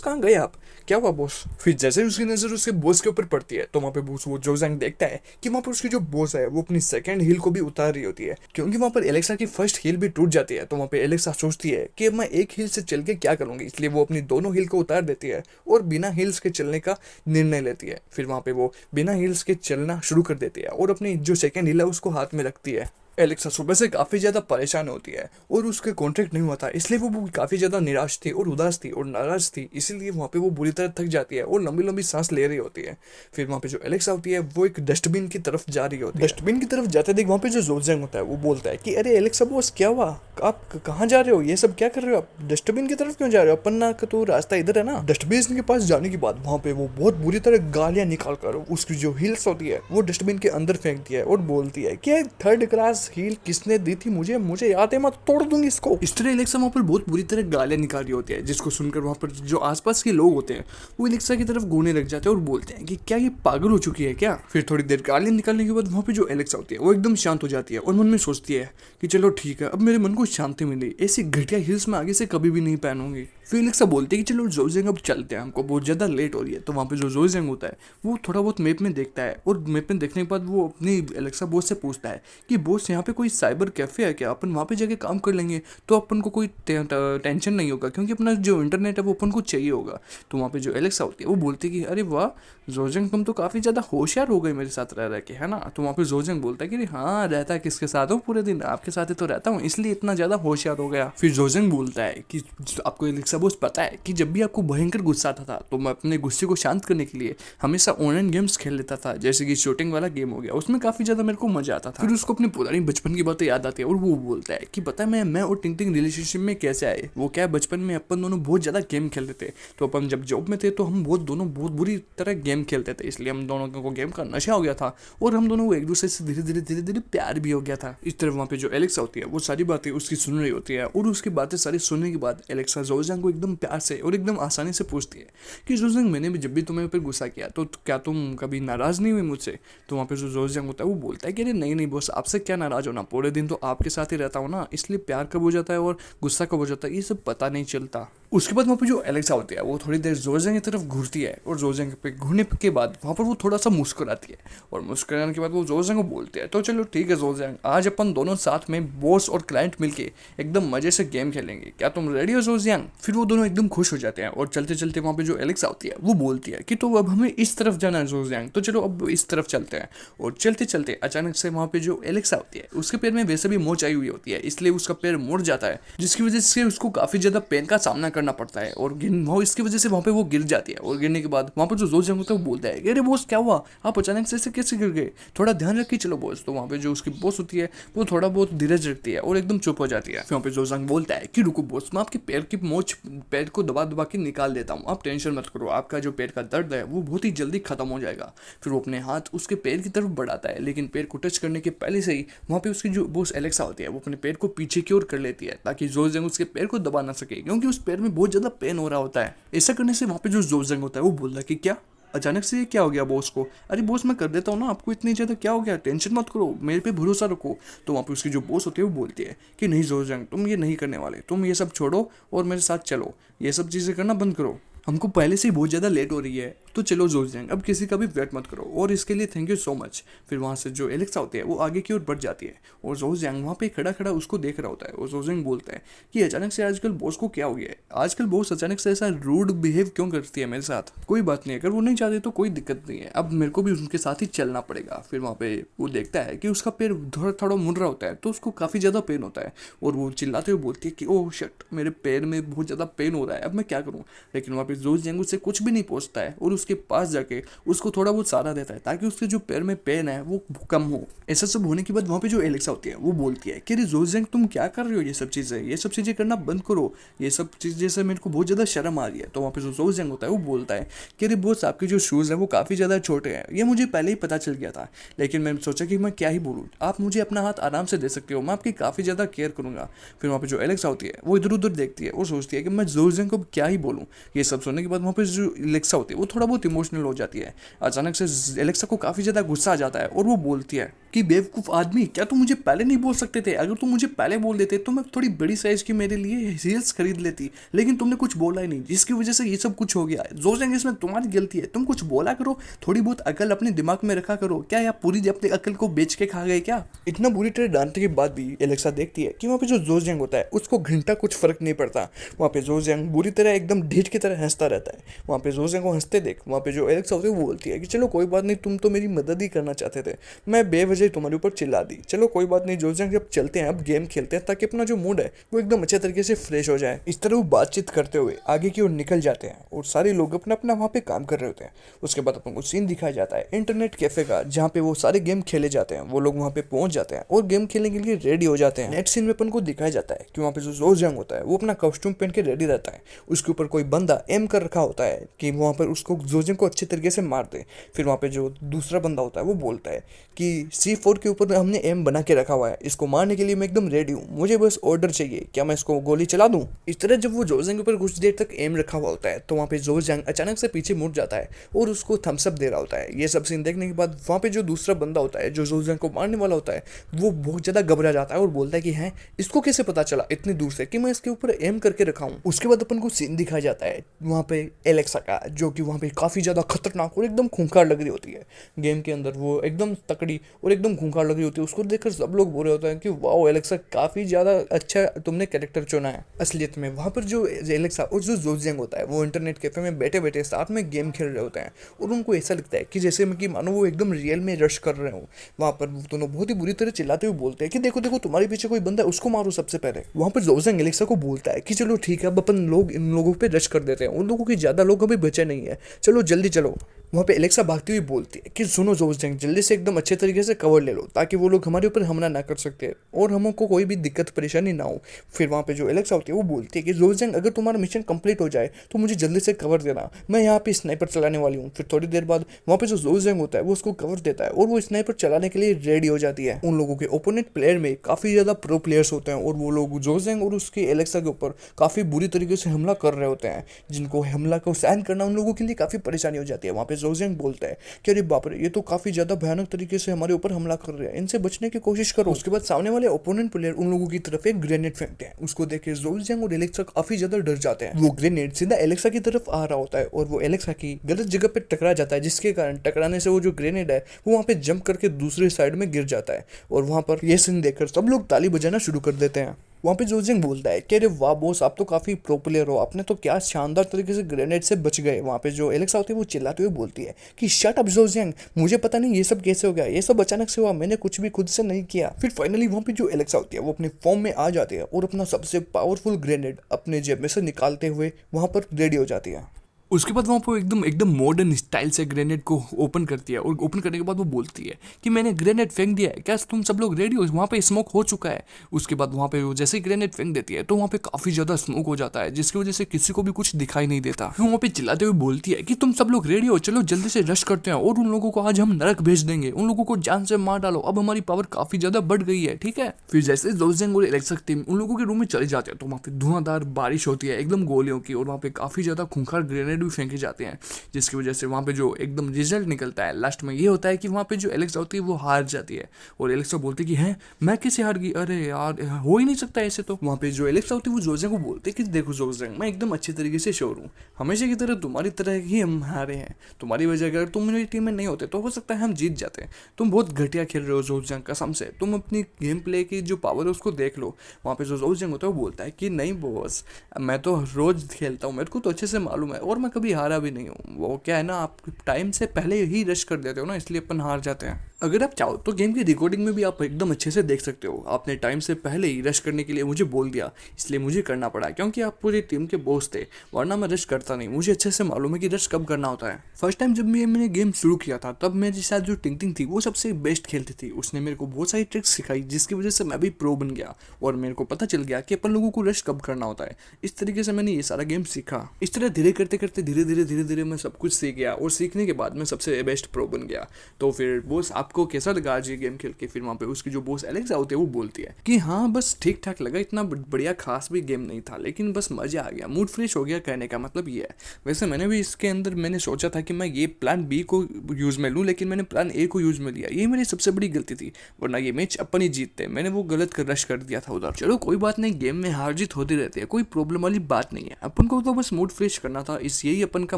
कहाँ गए आप, क्या हुआ बॉस। फिर जैसे उसकी नजर उसके बॉस के ऊपर पड़ती है तो वहाँ पे वो जोसेंग देखता है कि वहाँ पर उसकी जो बॉस है वो अपनी सेकंड हील को भी उतार रही होती है क्योंकि वहाँ पर एलेक्सा की फर्स्ट हील भी टूट जाती है। तो वहाँ पे एलेक्सा सोचती है कि अब मैं एक हील से चल के क्या करूंगी, इसलिए वो अपनी दोनों हील को उतार देती है और बिना हील्स के चलने का निर्णय लेती है। फिर वहाँ पे वो बिना हील्स के चलना शुरू कर देती है और अपनी जो सेकंड हील है उसको हाथ में रखती है। एलेक्सा सुबह से काफ़ी ज़्यादा परेशान होती है और उसके कॉन्ट्रैक्ट नहीं हुआ था इसलिए वो काफ़ी ज़्यादा निराश थी और उदास थी और नाराज थी, इसीलिए वहाँ पे वो बुरी तरह थक जाती है और लंबी लंबी सांस ले रही होती है। फिर वहाँ पे जो एलेक्सा होती है वो एक डस्टबिन की तरफ जा रही होती है। डस्टबिन की तरफ जाते देख वहाँ पे जो जोसेंग होता है वो बोलता है कि अरे एलेक्सा बॉस क्या हुआ, आप कहाँ जा रहे हो, ये सब क्या कर रहे हो, आप डस्टबिन की तरफ क्यों जा रहे हो, अपना का तो रास्ता इधर है ना। डस्टबिन के पास जाने के बाद वहाँ पे वो बहुत बुरी तरह गालियाँ निकाल कर उसकी जो हील्स होती है वो डस्टबिन के अंदर फेंक दिया है और बोलती है कि थर्ड क्लास हील किसने दी थी मुझे याद है, मैं तोड़ दूंगी इसको। इस तरह एलेक्सा वहाँ पर बहुत बुरी तरह गालियाँ निकाल रही होती है जिसको सुनकर वहाँ पर जो आसपास के लोग होते हैं वो एलेक्सा की तरफ घूरने लग जाते हैं और बोलते हैं कि क्या ये पागल हो चुकी है क्या। फिर थोड़ी देर गालियाँ निकालने के बाद वहाँ पे जो एलेक्सा होती है वो एकदम शांत हो जाती है और मन में सोचती है कि चलो ठीक है अब मेरे मन को शांति मिली, ऐसी घटिया हिल्स में आगे से कभी भी नहीं पहनूंगी। फिर एलेक्सा बोलती है कि चलो जोसेंग अब चलते हैं, हमको बहुत ज़्यादा लेट हो रही है। तो वहाँ पे जो जोसेंग होता है वो थोड़ा बहुत मैप में देखता है और मैप में देखने के बाद वो अपनी एलेक्सा बॉस से पूछता है कि बॉस बॉस यहाँ पे कोई साइबर कैफे है क्या, अपन वहाँ पे जाके काम कर लेंगे तो अपन को कोई टेंशन नहीं होगा, क्योंकि अपना जो इंटरनेट है वो अपन को चाहिए होगा। तो वहाँ पे जो एलेक्सा होती है वो बोलती है कि अरे वाह जोजंग, तुम तो काफ़ी ज़्यादा होशियार हो गए मेरे साथ रह रह के, है ना। तो वहाँ पे जोजंग बोलता है कि हाँ रहता है किसके साथ हूँ, पूरे दिन आपके साथ ही तो रहता हूँ, इसलिए इतना ज़्यादा होशियार हो गया। फिर जोजंग बोलता है कि आपको एलेक्सा बॉस पता है कि जब भी आपको भयंकर गुस्सा आता था तो मैं अपने गुस्से को शांत करने के लिए हमेशा ऑनलाइन गेम्स खेल लेता था, जैसे कि शूटिंग वाला गेम हो गया, उसमें काफ़ी ज़्यादा मेरे को मजा आता था। फिर उसको अपनी पुरानी बचपन की बातें याद आती है और वो बोलता है कि पता है मैं और टिंग टिंग रिलेशनशिप में कैसे आए। वो क्या है, बचपन में अपन दोनों बहुत ज़्यादा गेम खेलते थे, तो अपन जब जॉब में थे तो हम दोनों बहुत बुरी तरह गेम खेलते थे, इसलिए हम दोनों को गेम का नशा हो गया था और हम दोनों एक दूसरे से धीरे धीरे प्यार भी हो गया था। इस तरह वहाँ पे जो एलेक्सा होती है वो सारी बातें उसकी सुन रही होती है और उसकी बातें सारी सुनने के बाद एलेक्सा जोजंग को एकदम प्यार से और एकदम आसानी से पूछती है कि जोजंग मैंने भी जब भी तुम्हें ऊपर गुस्सा किया तो क्या तुम कभी नाराज़ नहीं हुई मुझसे। तो वहाँ पे जो जोजंग होता है वो बोलता है कि अरे नहीं बॉस, आपसे क्या नाराज़ होना, पूरे दिन तो आपके साथ ही रहता हूँ ना, इसलिए प्यार कब हो जाता है और गुस्सा कब हो जाता है ये सब पता नहीं चलता। उसके बाद वहाँ पे जो एलेक्सा होती है वो थोड़ी देर जोजंग की तरफ घूरती है और जोजंग पे घूरने के बाद वहाँ पर वो थोड़ा सा मुस्कुराती है और मुस्कुराने के बाद वो जोजंग को बोलते हैं तो चलो ठीक है जोजंग, आज अपन दोनों साथ में बॉस और क्लाइंट मिलके एकदम मजे से गेम खेलेंगे, क्या तुम रेडी हो जोजंग। फिर वो दोनों एकदम खुश हो जाते हैं और चलते चलते वहाँ पे जो एलेक्सा होती है वो बोलती है कि तो अब हमें इस तरफ जाना है जोजंग, तो चलो अब इस तरफ चलते हैं। और चलते चलते अचानक से वहाँ पे जो एलेक्सा होती है उसके पैर में वैसे भी मोच आई हुई होती है, इसलिए उसका पैर मुड़ जाता है, जिसकी वजह से उसको काफी ज्यादा पेन का सामना करना पड़ता है और वो इसकी वजह से वहाँ पे वो गिर जाती है। और गिरने के बाद वहाँ पर जो जोजंग होता है वो बोलता है अरे बॉस क्या हुआ, आप अचानक से कैसे गिर गए, थोड़ा ध्यान रखिए चलो बॉस। तो वहाँ पे जो उसकी बॉस होती है वो थोड़ा बहुत धीरज रखती है और एकदम चुप हो जाती है। फिर वहाँ पे जोजंग बोलता है कि रुको बॉस, मैं आपके पैर की मोच पैर को दबा दबा के निकाल देता हूँ, आप टेंशन मत करो, आपका जो पैर का दर्द है वो बहुत ही जल्दी खत्म हो जाएगा। फिर वो अपने हाथ उसके पैर की तरफ बढ़ाता है, लेकिन पैर को टच करने के पहले से ही वहाँ पे उसकी जो बॉस एलेक्सा होती है वो अपने पैर को पीछे की ओर कर लेती है ताकि जोजंग उसके पैर को दबा ना सके, क्योंकि उस पैर में बहुत ज्यादा पेन हो रहा होता है। ऐसा करने से वहाँ पे जो जोजंग होता है वो बोलता है कि क्या अचानक से ये क्या हो गया बॉस को, अरे बॉस मैं कर देता हूँ ना, आपको इतनी ज़्यादा क्या हो गया, टेंशन मत करो, मेरे पे भरोसा रखो। तो वहाँ पे उसकी जो बॉस होती है वो बोलती है कि नहीं जोजंग, तुम ये नहीं करने वाले, तुम ये सब छोड़ो और मेरे साथ चलो, ये सब चीज़ें करना बंद करो, हमको पहले से ही बहुत ज़्यादा लेट हो रही है, तो चलो जोजंग अब किसी का भी वेट मत करो और इसके लिए थैंक यू सो मच। फिर वहाँ से जो एलेक्सा होती है वो आगे की ओर बढ़ जाती है और जोजंग वहाँ पे खड़ा खड़ा उसको देख रहा होता है और जोजंग बोलता है कि अचानक से आजकल बॉस को क्या हो गया है, आजकल बॉस अचानक से ऐसा रूड बिहेव क्यों करती है मेरे साथ। कोई बात नहीं, अगर वो नहीं चाहते तो कोई दिक्कत नहीं है, अब मेरे को भी उनके साथ ही चलना पड़ेगा। फिर वहाँ पे वो देखता है कि उसका पैर थोड़ा थोड़ा मुड़ रहा होता है तो उसको काफ़ी ज़्यादा पेन होता है और वो चिल्लाते हुए बोलती है कि ओह शिट, मेरे पैर में बहुत ज़्यादा पेन हो रहा है, अब मैं क्या करूँ। लेकिन वहाँ पे जोजंग उससे कुछ भी नहीं पहुँचता है और उसके पास जाके उसको थोड़ा बहुत सहारा देता है ताकि उसके जो पैर में पेन है वो कम हो। ऐसा सब होने के बाद वहाँ पे जो एलेक्सा होती है वो बोलती है कि अरे जोजंग तुम क्या कर रहे हो, ये सब चीज़ें करना बंद करो, ये सब चीज़ें से मेरे को बहुत ज़्यादा शर्म आ रही है। तो वहाँ पे जो जोजंग होता है वो बोलता है कि अरे बॉस आपके जो शूज़ है वो काफ़ी ज़्यादा छोटे हैं, ये मुझे पहले ही पता चल गया था, लेकिन मैंने सोचा कि मैं क्या ही बोलूँ, आप मुझे अपना हाथ आराम से दे सकते हो, मैं आपकी काफ़ी ज़्यादा केयर करूँगा। फिर वहाँ पे जो एलेक्सा होती है वो इधर उधर देखती है और सोचती है कि मैं जोजंग को क्या ही बोलूँ। ये सब सुनने के बाद वहाँ पे जो एलेक्सा होती है वो थोड़ा बहुत इमोशनल हो जाती है। अचानक से एलेक्सा को काफ़ी ज़्यादा गुस्सा आ जाता है और वो बोलती है कि बेवकूफ़ आदमी, क्या तुम मुझे पहले नहीं बोल सकते थे, अगर तुम मुझे पहले बोल देते तो मैं थोड़ी बड़ी साइज़ की मेरे लिए हील्स खरीद लेती, लेकिन तुमने कुछ बोला ही नहीं, जिसकी वजह से ये सब कुछ हो गया। जोजंग इसमें तुम्हारी गलती है, तुम कुछ बोला करो, थोड़ी बहुत अकल अपने दिमाग में रखा करो, क्या आप पूरी अपनी अकल को बेच के खा गए क्या। इतना बुरी तरह डांटने के बाद भी एलेक्सा देखती है कि वहाँ पे जो जोजंग होता है उसको घंटा कुछ फर्क नहीं पड़ता। वहाँ पे जोजंग बुरी तरह एकदम ढीठ की तरह हंसता रहता है। वहाँ पे जोजंग को हंसते देख वहाँ पे जो एलेक्सा होती है वो बोलती है कि चलो कोई बात नहीं, तुम तो मेरी मदद ही करना चाहते थे, मैं बेवजह तुम्हारे ऊपर चिल्ला दी, चलो कोई बात नहीं जोजंग, जब चलते हैं अब गेम खेलते हैं ताकि अपना जो मूड है वो एकदम अच्छे तरीके से फ्रेश हो जाए। इस तरह वो बातचीत करते हुए आगे की ओर निकल जाते हैं और सारे लोग अपना अपना वहाँ पे काम कर रहे होते हैं। उसके बाद अपन को सीन दिखाया जाता है इंटरनेट कैफे का, जहाँ पे वो सारे गेम खेले जाते हैं। वो लोग वहाँ पे पहुंच जाते हैं और गेम खेलने के लिए रेडी हो जाते हैं। नेक्स्ट सीन में अपन को दिखाया जाता है कि वहाँ पे जो जोजंग होता है वो अपना कॉस्ट्यूम पहन के रेडी रहता है, उसके ऊपर कोई बंदा एम कर रखा होता है कि वहाँ पर उसको जोजंग को अच्छे तरीके से मार दे। फिर वहाँ पे जो दूसरा बंदा होता है वो बोलता है कि C4 के ऊपर हमने एम बना के रखा हुआ है, इसको मारने के लिए मैं एकदम रेडी हूँ, मुझे बस ऑर्डर चाहिए, क्या मैं इसको गोली चला दूँ। इस तरह जब वो जोजंग के ऊपर कुछ देर तक एम रखा हुआ होता है तो वहाँ पे जोजंग अचानक से पीछे मुड़ जाता है और उसको थम्स अप दे रहा होता है। ये सब सीन देखने के बाद वहाँ पे जो दूसरा बंदा होता है जो जोजंग को मारने वाला होता है वो बहुत ज़्यादा घबरा जाता है और बोलता है कि हैं इसको कैसे पता चला इतनी दूर से कि मैं इसके ऊपर एम करके रखा हूँ। उसके बाद अपन को सीन दिखाया जाता है वहाँ पे एलेक्सा का, जो कि वहाँ पे काफ़ी ज़्यादा खतरनाक और एकदम खूंखार लग रही होती है गेम के अंदर। वो एकदम तकड़ी और एकदम खूंखार लग रही होती है। उसको देखकर सब लोग बोल रहे होते हैं कि वाओ एलेक्सा, काफ़ी ज़्यादा अच्छा तुमने कैरेक्टर चुना है। असलियत में वहाँ पर जो एलेक्सा और जो जोजियांग होता है वो इंटरनेट कैफे में बैठे बैठे साथ में गेम खेल रहे होते हैं, और उनको ऐसा लगता है कि जैसे कि मानो वो एकदम रियल में रश कर रहे हो। वहाँ पर वो दोनों बहुत ही बुरी तरह चिल्लाते हुए बोलते हैं कि देखो देखो, तुम्हारे पीछे कोई बंदा है, उसको मारो सबसे पहले। वहाँ पर जोजियांग एलेक्सा को बोलता है कि चलो ठीक है, अब अपन लोग इन लोगों पे रश कर देते हैं, उन लोगों की ज़्यादा लोग अभी बचे नहीं है, चलो जल्दी चलो। वहाँ पे एलेक्सा भागती हुई बोलती है कि सुनो जोजियांग, जल्दी से एकदम अच्छे तरीके से कवर ले लो, ताकि वो लोग हमारे ऊपर हमला ना कर सकते और हमको कोई भी दिक्कत परेशानी ना हो। फिर वहाँ पे जो एलेक्सा होती है वो बोलती है कि जोजियांग, अगर तुम्हारा मिशन कंप्लीट हो जाए तो मुझे जल्दी से कवर देना, मैं यहाँ पे स्नाइपर चलाने वाली हूँ। फिर थोड़ी देर बाद वहाँ पे जो जोजियांग होता है वो उसको कवर देता है और वो स्नाइपर चलाने के लिए रेडी हो जाती है। उन लोगों के ओपोनेंट प्लेयर में काफ़ी ज़्यादा प्रो प्लेयर्स होते हैं और वो लोग जोजियांग और उसकी एलेक्सा के ऊपर काफ़ी बुरी तरीके से हमला कर रहे होते हैं, जिनको हमला को सहन करना उन लोगों के लिए काफ़ी परेशानी हो जाती है। वहाँ पे जोजियांग बोलता है कि अरे बाप रे, ये तो काफी ज्यादा भयानक तरीके से हमारे ऊपर हमला कर रहे हैं, इनसे बचने की कोशिश करो। उसके बाद सामने वाले ओपोनेंट प्लेयर उन लोगों की तरफ एक ग्रेनेड फेंकते हैं। उसको देख के जोजियांग और एलेक्सा काफी ज्यादा डर जाते हैं। वो ग्रेनेड सीधा एलेक्सा की तरफ आ रहा होता है और वो एलेक्सा की गलत जगह पे टकरा जाता है, जिसके कारण टकराने से वो जो ग्रेनेड है वो वहाँ पे जंप करके दूसरी साइड में गिर जाता है। और वहाँ पर ये सीन देखकर सब लोग ताली बजाना शुरू कर देते हैं। वहाँ पे जोजियांग बोलता है कि अरे वाह बॉस, आप तो काफ़ी प्रो प्लेयर हो, आपने तो क्या शानदार तरीके से ग्रेनेड से बच गए। वहाँ पे जो एलेक्सा होती है वो चिल्लाते हुए बोलती है कि शट अप जोजियांग, मुझे पता नहीं ये सब कैसे हो गया, ये सब अचानक से हुआ, मैंने कुछ भी खुद से नहीं किया। फिर फाइनली वहाँ पे जो एलेक्सा होती है वो अपने फॉर्म में आ जाती है और अपना सबसे पावरफुल ग्रेनेड अपने जेब में से निकालते हुए वहाँ पर रेडी हो जाती है। उसके बाद वहाँ पर एकदम एकदम मॉडर्न स्टाइल से ग्रेनेड को ओपन करती है और ओपन करने के बाद वो बोलती है कि मैंने ग्रेनेड फेंक दिया है, क्या तुम सब लोग रेडी हो, वहाँ पे स्मोक हो चुका है। उसके बाद वहाँ पे वो जैसे ही ग्रेनेड फेंक देती है तो वहाँ पे काफ़ी ज़्यादा स्मोक हो जाता है, जिसकी वजह से किसी को भी कुछ दिखाई नहीं देता। फिर वहाँ पे चिल्लाते हुए बोलती है कि तुम सब लोग रेडी हो, चलो जल्दी से रश करते हैं और उन लोगों को आज हम नरक भेज देंगे, उन लोगों को जान से मार डालो, अब हमारी पावर काफ़ी ज़्यादा बढ़ गई है, ठीक है। फिर जैसे जोजियांग और एलेक्सा की टीम उन लोगों के रूम में चले जाते हैं तो वहाँ पे धुआंधार बारिश होती है एकदम गोलियों की, और वहाँ पे काफ़ी ज़्यादा खूंखार ग्रेनेड भी फेंके जाते हैं, जिसकी वजह से वहाँ पे जो एकदम रिजल्ट निकलता है लास्ट में ये होता है कि वहाँ पे जो एलेक्सा होती है वो हार जाती है। और एलेक्सा बोलती है कि हैं, मैं कैसे हार गई, अरे यार हो ही नहीं सकता ऐसे। तो वहाँ पे जो एलेक्सा होती है वो जोजियांग को बोलती है कि देखो जोजियांग, मैं एकदम अच्छे तरीके से श्योर हूँ, हमेशा की तरह तुम्हारी तरह ही हम हारे हैं, तुम्हारी वजह अगर तुम मेरी टीम में नहीं होते तो हो सकता है हम जीत जाते हैं। तुम बहुत घटिया खेल रहे हो जोजियांग, कसम से तुम अपनी गेम प्ले की जो पावर है उसको देख लो। वहाँ पे जो जोजियांग होता है वो बोलता है कि नहीं बॉस, मैं तो रोज खेलता हूँ, मेरे को तो अच्छे से मालूम है और मैं कभी हारा भी नहीं हूँ। वो क्या है ना, आप टाइम से पहले ही रश कर देते हो ना, इसलिए अपन हार जाते हैं। अगर आप चाहो तो गेम की रिकॉर्डिंग में भी आप एकदम अच्छे से देख सकते हो, आपने टाइम से पहले ही रश करने के लिए मुझे बोल दिया, इसलिए मुझे करना पड़ा, क्योंकि आप पूरी टीम के बॉस थे, वरना मैं रश करता नहीं। मुझे अच्छे से मालूम है कि रश कब करना होता है। फर्स्ट टाइम जब मैंने गेम शुरू किया था तब मेरे साथ जो टिंग थी वो सबसे बेस्ट खेलती थी, उसने मेरे को बहुत सारी ट्रिक्स सिखाई, जिसकी वजह से मैं भी प्रो बन गया और मेरे को पता चल गया कि अपन लोगों को रश कब करना होता है। इस तरीके से मैंने ये सारा गेम सीखा। इस तरह धीरे करते करते धीरे धीरे मैं सब कुछ सीख गया और सीखने के बाद मैं सबसे बेस्ट प्रो बन गया। तो फिर बॉस आपको कैसा लगा आज ये गेम खेल के? फिर वहाँ पे उसकी जो बॉस एलेक्सा होती है वो बोलती है कि हाँ बस ठीक ठाक लगा, इतना बढ़िया खास भी गेम नहीं था, लेकिन बस मजा आ गया, मूड फ्रेश हो गया, कहने का मतलब ये है। वैसे मैंने भी इसके अंदर मैंने सोचा था कि मैं ये प्लान बी को यूज़ में लूँ, लेकिन मैंने प्लान ए को यूज़ में लिया, ये मेरी सबसे बड़ी गलती थी, वरना ये मैच अपन ही जीतते, मैंने वो गलत कर रश कर दिया था उधर। चलो कोई बात नहीं, गेम में हार जीत होती रहती है, कोई प्रॉब्लम वाली बात नहीं है, अपन को तो बस मूड फ्रेश करना था, इस यही अपन का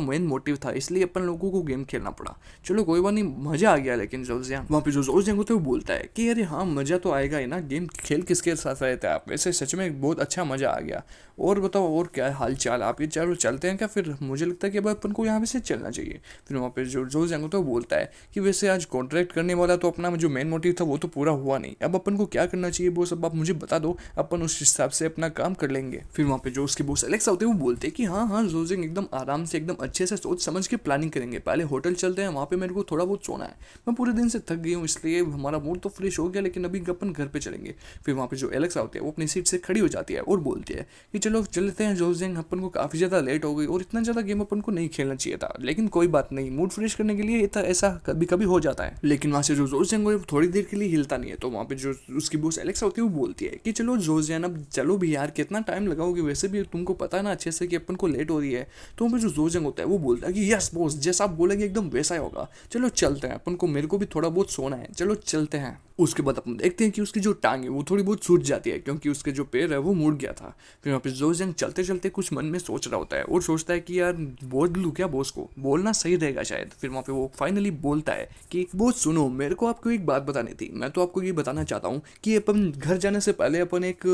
मेन मोटिव था, इसलिए अपन लोगों को गेम खेलना पड़ा। चलो कोई बात नहीं, मजा आ गया। लेकिन जोजियांग वहाँ पे जो जोजियांग होता है वो बोलता है कि अरे हाँ मजा तो आएगा ही ना, गेम खेल किसके साथ रहते हैं आप, वैसे सच में बहुत अच्छा मजा आ गया। और बताओ और क्या हाल चाल, आप ये चारों चलते हैं क्या? फिर मुझे लगता है कि अब अपन को यहाँ से चलना चाहिए। फिर वहाँ पे जो जोजियांग होता है वो बोलता है कि वैसे आज कॉन्ट्रैक्ट करने वाला तो अपना जो मेन मोटिव था वो तो पूरा हुआ नहीं, अब अपन को क्या करना चाहिए वो सब आप मुझे बता दो, अपन उस हिसाब से अपना काम कर लेंगे। फिर वहाँ पे जो उसकी बॉस एलेक्सा होते हैं वो बोलते हैं कि हाँ हाँ जोजियांग, एकदम आराम से एकदम अच्छे से सोच समझ के प्लानिंग करेंगे, पहले होटल चलते हैं, वहाँ पे मेरे को थोड़ा बहुत सोना है, मैं पूरे दिन से थक गई हूँ, इसलिए हमारा मूड तो फ्रेश हो गया, लेकिन अभी अपन घर पे चलेंगे। फिर वहाँ पे जो एलेक्सा होती है वो अपनी सीट से खड़ी हो जाती है और बोलती है कि चलो चलते हैं जोजियांग, अपन को काफ़ी ज़्यादा लेट हो गई और इतना ज़्यादा गेम अपन को नहीं खेलना चाहिए था, लेकिन कोई बात नहीं, मूड फ्रेश करने के लिए ऐसा कभी कभी हो जाता है। लेकिन वहाँ से जो जोजियांग है थोड़ी देर के लिए हिलता नहीं है, तो वहाँ पे जो उसकी बॉस एलेक्सा होती है वो बोलती है कि चलो जोजियांग अब चलो भी यार, कितना टाइम लगाओगे, वैसे भी तुमको पता है ना अच्छे से कि अपन को लेट हो रही है। तो वहाँ पे जो जोजियांग होता है वो बोलता है कि यस बॉस, जैसा आप बोलेंगे एकदम वैसा ही होगा, चलो चलते हैं, अपन को मेरे को भी थोड़ा बहुत सोना है, चलो चलते हैं। उसके बाद अपन देखते हैं कि उसकी जो टांग है वो थोड़ी बहुत सूज जाती है क्योंकि उसके जो पैर है वो मुड़ गया था। फिर वहाँ पे जोजंग चलते चलते कुछ मन में सोच रहा होता है और सोचता है कि यार बोल लूँ क्या बॉस को, बोलना सही रहेगा शायद। फिर वहाँ पे वो फाइनली बोलता है कि बॉस सुनो, मेरे को आपको एक बात बतानी थी। मैं तो आपको ये बताना चाहता हूँ कि अपन घर जाने से पहले अपन एक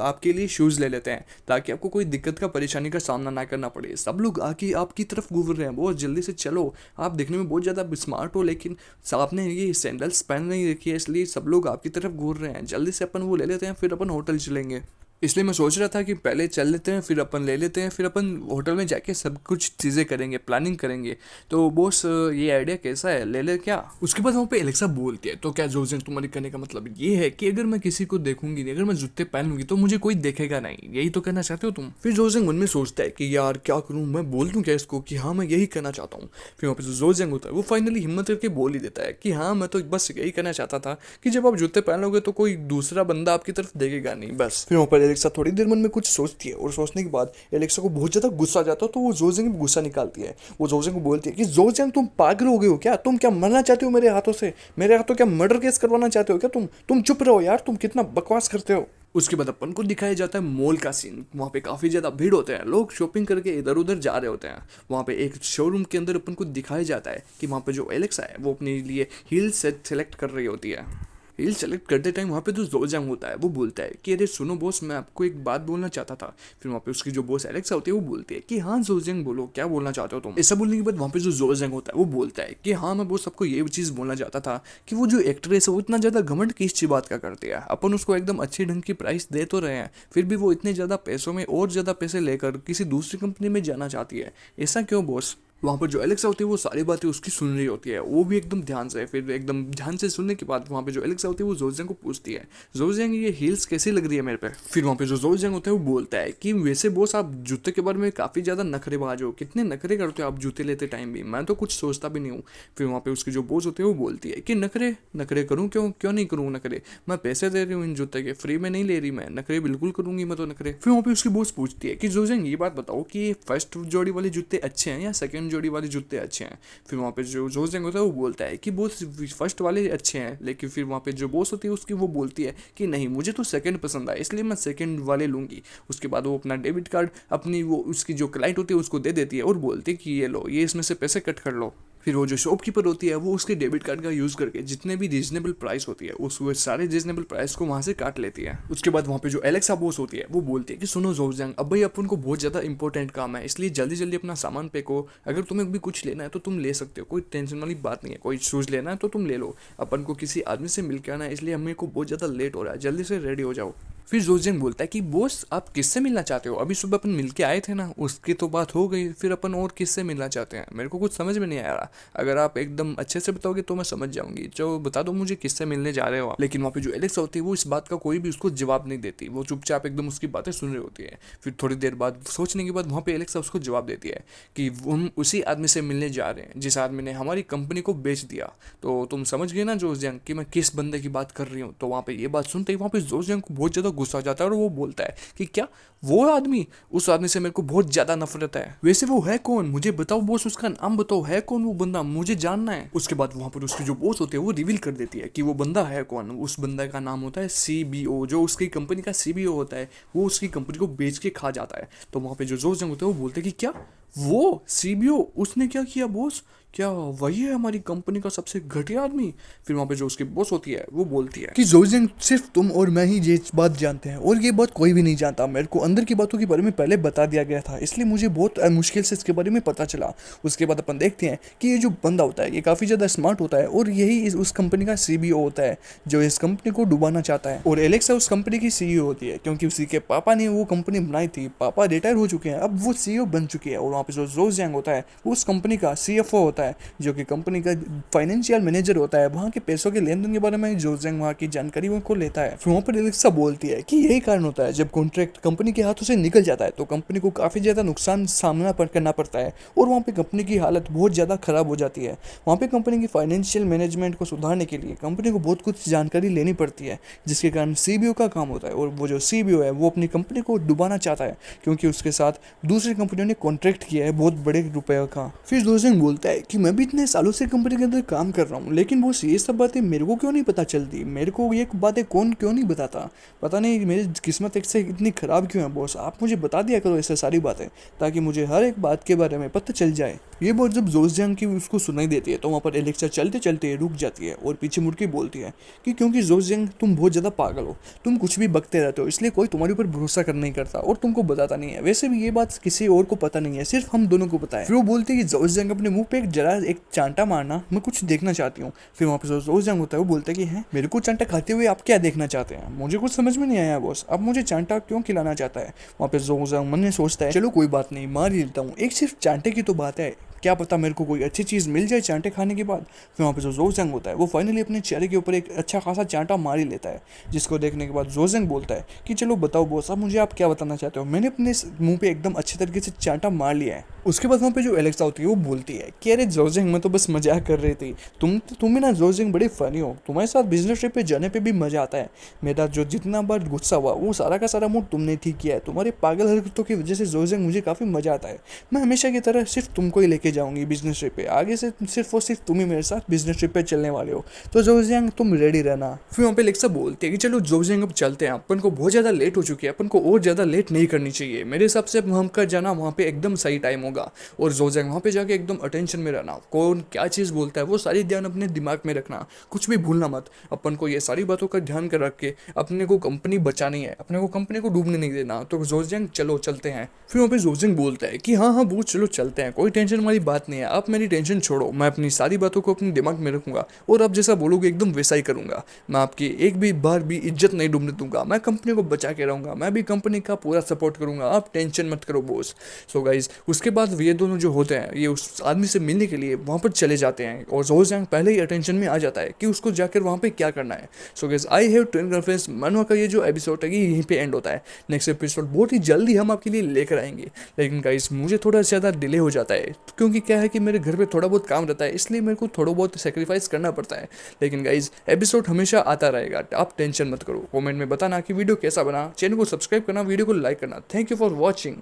आपके लिए शूज़ ले लेते हैं ताकि आपको कोई दिक्कत का परेशानी का सामना ना करना पड़े। सब लोग आके आपकी तरफ घूर रहे हैं, बहुत जल्दी से चलो। आप देखने में बहुत ज़्यादा स्मार्ट हो लेकिन आपने ये सैंडल्स पहन नहीं रखी है, इसलिए सब लोग आपकी तरफ घूर रहे हैं। जल्दी से अपन वो ले लेते हैं, फिर अपन होटल चलेंगे। इसलिए मैं सोच रहा था कि पहले चल लेते हैं, फिर अपन ले लेते हैं, फिर अपन होटल में जाके सब कुछ चीज़ें करेंगे, प्लानिंग करेंगे। तो बॉस ये आइडिया कैसा है, ले ले क्या? उसके बाद वहाँ पे एलेक्सा बोलती है, तो क्या जोजन तुम्हारे कहने का मतलब ये है कि अगर मैं किसी को देखूंगी नहीं, अगर मैं जूते पहन लूंगी तो मुझे कोई देखेगा नहीं, यही तो कहना चाहते हो तुम? फिर जोजंग मन में सोचता है कि यार क्या करूँ, मैं बोल दूँ क्या इसको कि हाँ मैं यही कहना चाहता हूँ। फिर वहाँ पे जो जोजंग होता है वो फाइनली हिम्मत करके बोल ही देता है कि हाँ मैं तो बस यही कहना चाहता था कि जब आप जूते पहन लोगे तो कोई दूसरा बंदा आपकी तरफ देखेगा नहीं, बस। फिर वहाँ पर एलेक्सा थोड़ी देर मन में कुछ सोचती है और सोचने के बाद एलेक्सा को बहुत ज्यादा गुस्सा आ जाता है, तो वो जोजंग में गुस्सा निकालती है। वो जोजंग को बोलती है कि जोजंग तुम पागल हो गए हो क्या, तुम क्या मरना चाहते हो मेरे हाथों से, मेरे हाथों क्या मर्डर केस करवाना चाहते हो क्या तुम चुप रहो यार, तुम कितना बकवास करते हो। उसके बाद अपन को दिखाया जाता है मॉल का सीन। वहाँ पे काफ़ी ज़्यादा भीड़ होते हैं, लोग शॉपिंग करके इधर उधर जा रहे होते हैं। वहाँ पे एक शोरूम के अंदर अपन को दिखाया जाता है कि वहाँ पे जो एलेक्सा है वो अपने लिए हील सेट सेलेक्ट कर रही होती है। हील सेलेक्ट करते टाइम वहाँ पे जो जोजंग होता है वो बोलता है कि अरे सुनो बॉस, मैं आपको एक बात बोलना चाहता था। फिर वहाँ पे उसकी जो बॉस एलेक्सा होती है वो बोलती है कि हाँ जोजंग बोलो, क्या बोलना चाहते हो तुम? ऐसा बोलने के बाद वहाँ पे जो जोजंग होता है वो बोलता है कि हाँ मैं बॉस आपको ये चीज़ बोलना चाहता था कि वो जो एक्ट्रेस है वो इतना ज़्यादा घमंड किस चीज़ बात का करती है। अपन उसको एकदम अच्छे ढंग की प्राइस दे तो रहे हैं, फिर भी वो इतने ज़्यादा पैसों में और ज़्यादा पैसे लेकर किसी दूसरी कंपनी में जाना चाहती है, ऐसा क्यों बॉस? वहाँ पर जो एलेक्सा होती है वो सारी बातें उसकी सुन रही होती है, वो भी एकदम ध्यान से। फिर एकदम ध्यान से सुनने के बाद वहाँ पे जो एलेक्सा होती है वो जोजंग को पूछती है, जोजंग ये हील्स कैसी लग रही है मेरे पे? फिर वहाँ पे जो जोजंग होता है वो बोलता है कि वैसे बॉस आप जूते के बारे में काफ़ी ज़्यादा नखरेबाज हो, कितने नखरे करते हो आप जूते लेते टाइम भी, मैं तो कुछ सोचता भी नहीं हूँ। फिर वहाँ पे उसकी जो बॉस होती है वो बोलती है कि नखरे नखरे करूँ, क्यों क्यों नहीं करूँ नखरे, मैं पैसे दे रही हूँ इन जूते के, फ्री में नहीं ले रही, मैं नखरे बिल्कुल करूँगी मैं तो नखरे। फिर वहाँ पे उसकी बॉस पूछती है कि जोजंग ये बात बताओ कि फर्स्ट जोड़ी वाले जूते अच्छे हैं या सेकेंड जोड़ी वाले जूते अच्छे हैं? फिर वहाँ पे जो जोजंग होता है वो बोलता है कि बॉस फर्स्ट वाले अच्छे हैं, लेकिन फिर वहाँ पे जो बॉस होती है उसकी वो बोलती है कि नहीं मुझे तो सेकंड पसंद आया, इसलिए मैं सेकंड वाले लूँगी। उसके बाद वो अपना डेबिट कार्ड अपनी वो उसकी जो क्लाइंट होती है उसको दे देती है और बोलती है कि ये लो, ये इसमें से पैसे कट कर लो। फिर वो जो शॉपकीपर होती है वो उसके डेबिट कार्ड का यूज़ करके जितने भी रीजनेबल प्राइस होती है उस वो सारे रीजनेबल प्राइस को वहाँ से काट लेती है। उसके बाद वहाँ पे जो एलेक्सा बॉस होती है वो बोलती है कि सुनो जोजंग, अब भाई अपन को बहुत ज़्यादा इंपॉर्टेंट काम है, इसलिए जल्दी जल्दी अपना सामान पैक हो। अगर तुम्हें भी कुछ लेना है तो तुम ले सकते हो, कोई टेंशन वाली बात नहीं है। कोई शूज़ लेना है तो तुम ले लो, अपन को किसी आदमी से मिल के आना है, इसलिए हमें को बहुत ज़्यादा लेट हो रहा है, जल्दी से रेडी हो जाओ। फिर जोजंग बोलता है कि बॉस आप किससे मिलना चाहते हो, अभी सुबह अपन मिल के आए थे ना, उसकी तो बात हो गई, फिर अपन और किससे मिलना चाहते हैं? मेरे को कुछ समझ में नहीं आ रहा, अगर आप एकदम अच्छे से बताओगे तो मैं समझ जाऊंगी, जो बता दो मुझे किससे मिलने जा रहे हो आप। लेकिन वहाँ पे जो एलेक्सा होती है वो इस बात का कोई भी उसको जवाब नहीं देती, वो चुपचाप एकदम उसकी बातें सुन रही होती है। फिर थोड़ी देर बाद सोचने के बाद वहाँ पे एलेक्सा उसको जवाब देती है कि हम उसी आदमी से मिलने जा रहे हैं जिस आदमी ने हमारी कंपनी को बेच दिया। तो तुम समझ गए ना जोजंग कि मैं किस बंदे की बात कर रही हूँ? तो वहाँ पे ये बात सुनते ही वहाँ पे जोजंग को बहुत ज़्यादा गुस्सा आ जाता है और वो बोलता है कि क्या वो आदमी, उस आदमी से मेरे को बहुत ज्यादा नफरत है, वैसे वो है कौन, मुझे बताओ बॉस, उसका नाम बताओ, है कौन वो बंदा, मुझे जानना है। उसके बाद वहां पर उसकी जो बॉस होती है वो रिवील कर देती है कि वो बंदा है कौन। उस बंदा का नाम होता है सीबीओ, जो उसकी कंपनी का सीबीओ होता है, वो उसकी कंपनी को बेच के खा जाता है। तो वहां पे जो जोजंग होते हैं वो बोलते हैं कि क्या वो सीबीओ, उसने क्या किया बॉस, क्या वही है हमारी कंपनी का सबसे घटिया आदमी? फिर वहाँ पे जो उसकी बॉस होती है वो बोलती है कि जोजंग सिर्फ तुम और मैं ही ये बात जानते हैं और ये बात कोई भी नहीं जानता, मेरे को अंदर की बातों के बारे में पहले बता दिया गया था, इसलिए मुझे बहुत मुश्किल से इसके बारे में पता चला। उसके बाद अपन देखते हैं कि ये जो बंदा होता है ये काफ़ी ज़्यादा स्मार्ट होता है और यही उस कंपनी का सीबीओ होता है जो इस कंपनी को डुबाना चाहता है। और एलेक्सा उस कंपनी की सीईओ होती है क्योंकि उसी के पापा ने वो कंपनी बनाई थी, पापा रिटायर हो चुके हैं, अब वो सीईओ बन चुकी है। और वहाँ पे जो जोजंग होता है वो उस कंपनी का सीएफओ होता है जो कि कंपनी का फाइनेंशियल मैनेजर होता है, वहाँ के पैसों के लेन देन के बारे में जोजंग वहाँ की जानकारी को लेता है। फिर वहाँ पर एलेक्सा बोलती है कि यही कारण होता है जब कॉन्ट्रैक्ट कंपनी के हाथों से निकल जाता है तो कंपनी को काफ़ी ज़्यादा नुकसान सामना करना पड़ता है और वहाँ पे कंपनी की हालत बहुत ज़्यादा खराब हो जाती है। वहाँ पे कंपनी की फाइनेंशियल मैनेजमेंट को सुधारने के लिए कंपनी को बहुत कुछ जानकारी लेनी पड़ती है जिसके कारण सीबीओ का काम होता है। और वो जो सीबीओ है वो अपनी कंपनी को डुबाना चाहता है क्योंकि उसके साथ दूसरी कंपनियों ने कॉन्ट्रैक्ट किया है बहुत बड़े रुपये का। फिर जोजंग बोलता है कि मैं भी इतने सालों से कंपनी के अंदर काम कर रहा हूँ, लेकिन बॉस ये सब बातें मेरे को क्यों नहीं पता चलती, मेरे को ये बातें कौन क्यों नहीं बताता, पता नहीं मेरी किस्मत एक से इतनी ख़राब क्यों है बॉस। आप मुझे बता दिया करो ऐसे सारी बातें, ताकि मुझे हर एक बात के बारे में पता चल जाए। ये बात जब जोसजैंग की उसको सुनाई देती है तो वहाँ पर एलेक्सा चलते चलते रुक जाती है और पीछे मुड़ के बोलती है कि क्योंकि जोसजैंग तुम बहुत ज़्यादा पागल हो, तुम कुछ भी बकते रहते हो, इसलिए कोई तुम्हारे ऊपर भरोसा कर नहीं करता और तुमको बताता नहीं है। वैसे भी ये बात किसी और को पता नहीं है, सिर्फ हम दोनों को पता है। फिर वो बोलते हैं कि जोसजैंग अपने मुंह पे एक चांटा मारना, मैं कुछ देखना चाहती हूँ। फिर वहाँ पे जो जोसजैंग होता है वो बोलता है कि है मेरे को चांटा खाते हुए आप क्या देखना चाहते हैं, मुझे कुछ समझ में नहीं आया बॉस, अब मुझे चांटा क्यों खिलाना चाहता है। वहाँ पे जोसजैंग मन में सोचता है चलो कोई बात नहीं, मार ही लेता हूँ, एक सिर्फ चांटे की तो बात है, क्या पता मेरे को कोई अच्छी चीज़ मिल जाए चांटे खाने के बाद। फिर वहाँ पे जो जोसजैंग होता है वो फाइनली अपने चेहरे के ऊपर एक अच्छा खासा चांटा मार ही लेता है, जिसको देखने के बाद जोसजैंग बोलता है कि चलो बताओ बॉस, अब मुझे आप क्या बताना चाहते हो, मैंने अपने मुंह पे एकदम अच्छे तरीके से चांटा मार लिया है। उसके बाद वहाँ पे जो एलेक्सा होती है वो बोलती है कि अरे जोसजैंग मैं तो बस मजाक कर रही थी, तुम ही ना जोसजैंग बड़ी फनी हो, तुम्हारे साथ बिजनेस ट्रिप पे जाने पे भी मजा आता है, मेरा जो जितना बार गुस्सा हुआ वो सारा का सारा मूड तुमने ठीक किया है, तुम्हारे पागल हरकतों की वजह से जोसजैंग मुझे काफ़ी मजा आता है, मैं हमेशा की तरह सिर्फ तुमको ही लेके जाऊंगी बिजनेस ट्रिप पे, आगे से सिर्फ और सिर्फ तुम ही मेरे साथ बिजनेस ट्रिप पे चलने वाले हो, तो जोसजैंग तुम रेडी रहना। फिर वहाँ पे एलेक्सा बोलती है कि चलो जोसजैंग अब चलते हैं, अपन को बहुत ज़्यादा लेट हो चुकी है, अपन को और ज़्यादा लेट नहीं करनी चाहिए, मेरे हिसाब से हम का जाना वहाँ पे एकदम सही टाइम होगा। और जोसजैंग वहाँ पे जाके एकदम अटेंशन में रहना, कौन क्या चीज़ बोलता है वो सारी ध्यान अपने दिमाग में रखना, कुछ भी भूलना मत, अपन को ये सारी बातों का ध्यान कर रख के अपने को कंपनी बचानी है, अपने को कंपनी को डूबने नहीं देना। तो जोसजैंग चलो चलते हैं। फिर वहाँ पे जोसजैंग बोलता है कि हाँ हाँ वो चलो चलते हैं, कोई टेंशन वाली बात नहीं है, आप मेरी टेंशन छोड़ो, मैं अपनी सारी बातों को अपने दिमाग में रखूंगा और आप जैसा बोलोगे एकदम वैसा ही करूंगा, मैं आपकी एक भी बार भी इज्जत नहीं डूबने दूंगा, मैं कंपनी को बचा के रहूंगा, मैं भी कंपनी का पूरा सपोर्ट करूंगा, आप टेंशन मत करो बॉस। सो गाइज उसके बाद ये दोनों जो होते हैं ये उस आदमी से मिलने के लिए वहाँ पर चले जाते हैं और जोसजैंग पहले ही अटेंशन में आ जाता है कि उसको जाकर वहाँ पे क्या करना है। So guys I have 10 girlfriends मनवा का ये जो एपिसोड है ये यहीं पे एंड होता है। नेक्स्ट एपिसोड बहुत ही जल्दी हम आपके लिए लेकर आएंगे, लेकिन गाइज मुझे थोड़ा ज़्यादा डिले हो जाता है क्योंकि क्या है कि मेरे घर पे थोड़ा बहुत काम रहता है, इसलिए मेरे को थोड़ा बहुत सेक्रीफाइस करना पड़ता है, लेकिन गाइज एपिसोड हमेशा आता रहेगा, आप टेंशन मत करो। कमेंट में बताना कि वीडियो कैसा बना, चैनल को सब्सक्राइब करना, वीडियो को लाइक करना। Thank you for watching.